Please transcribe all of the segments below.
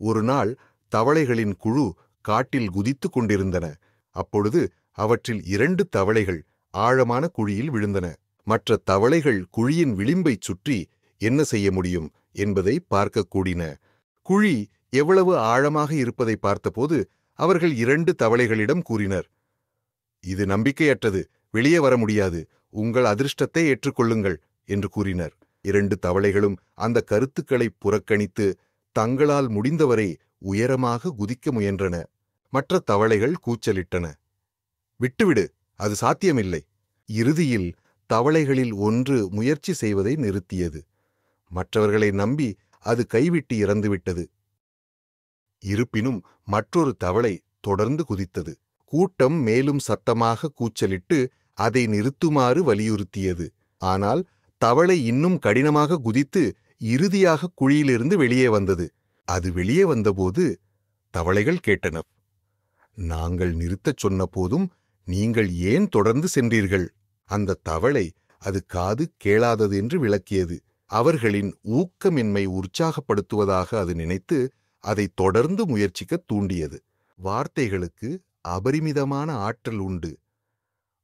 ஒரு நாள் தவளைகளின் குழு காட்டில் குதித்துக் கொண்டிருந்தன. அப்பொழுது அவற்றில் 2 தவளைகள் ஆழமான குழியில் விழுந்தன. மற்ற தவளைகள் குழியின் விளிம்பைச் சுற்றி என்ன செய்ய முடியும் என்பதை பார்க்க கூடின. குழி எவ்வளவு ஆழமாக இருப்பதை பார்த்தபோது அவர்கள் 2 தவளைகளிடம் கூறினர், இது நம்பிக்கையற்றது, வெளியே வர முடியாது, உங்கள் அதிர்ஷ்டத்தை ஏற்றுக்கொள்ளுங்கள் என்று கூறினர். 2 தவளைகளும் அந்த கருத்துக்களை புறக்கணித்து தங்களால் முடிந்தவரை உயரமாக குதிக்க முயன்றன. மற்ற தவளைகள் கூச்சலிட்டன, விட்டுவிடு, அது சாத்தியமில்லை. இறுதியில் தவளைகளில் ஒன்று முயற்சி செய்வதை நிறுத்தியது. மற்றவர்களை நம்பி அது கைவிட்டு இறந்துவிட்டது. இருப்பினும் மற்றொரு தவளை தொடர்ந்து குதித்தது. கூட்டம் மேலும் சத்தமாக கூச்சலிட்டு அதை நிறுத்துமாறு வலியுறுத்தியது. ஆனால் தவளை இன்னும் கடினமாக குதித்து இறுதியாக குழியிலிருந்து வெளியே வந்தது. அது வெளியே வந்தபோது தவளைகள் கேட்டன, நாங்கள் நிறுத்தச் சொன்ன போதும் நீங்கள் ஏன் தொடர்ந்து சென்றீர்கள்? அந்த தவளை அது காது கேளாதது என்று விளக்கியது. அவர்களின் ஊக்கமின்மை உற்சாகப்படுத்துவதாக அது நினைத்து அதை தொடர்ந்து முயற்சிக்க தூண்டியது. வார்த்தைகளுக்கு அபரிமிதமான ஆற்றல் உண்டு.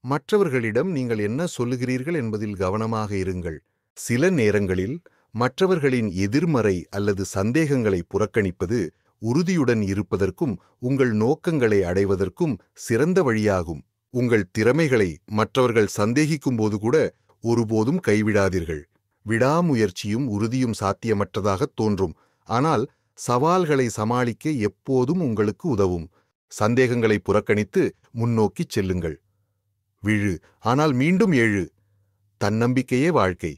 மற்றவர்களிடம் நீங்கள் என்ன சொல்லுகிறீர்கள் என்பதில் கவனமாக இருங்கள். சில நேரங்களில் மற்றவர்களின் எதிர்மறை அல்லது சந்தேகங்களை புறக்கணிப்பது உறுதியுடன் இருப்பதற்கும் உங்கள் நோக்கங்களை அடைவதற்கும் சிறந்த வழியாகும். உங்கள் திறமைகளை மற்றவர்கள் சந்தேகிக்கும் போது கூட ஒருபோதும் கைவிடாதீர்கள். விடாமுயற்சியும் உறுதியும் சாத்தியமற்றதாக தோன்றும், ஆனால் சவால்களை சமாளிக்க எப்போதும் உங்களுக்கு உதவும். சந்தேகங்களை புறக்கணித்து முன்னோக்கிச் செல்லுங்கள். விழு, ஆனால் மீண்டும் எழு. தன்னம்பிக்கையே வாழ்க்கை.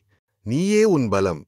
நீயே உன் பலம்.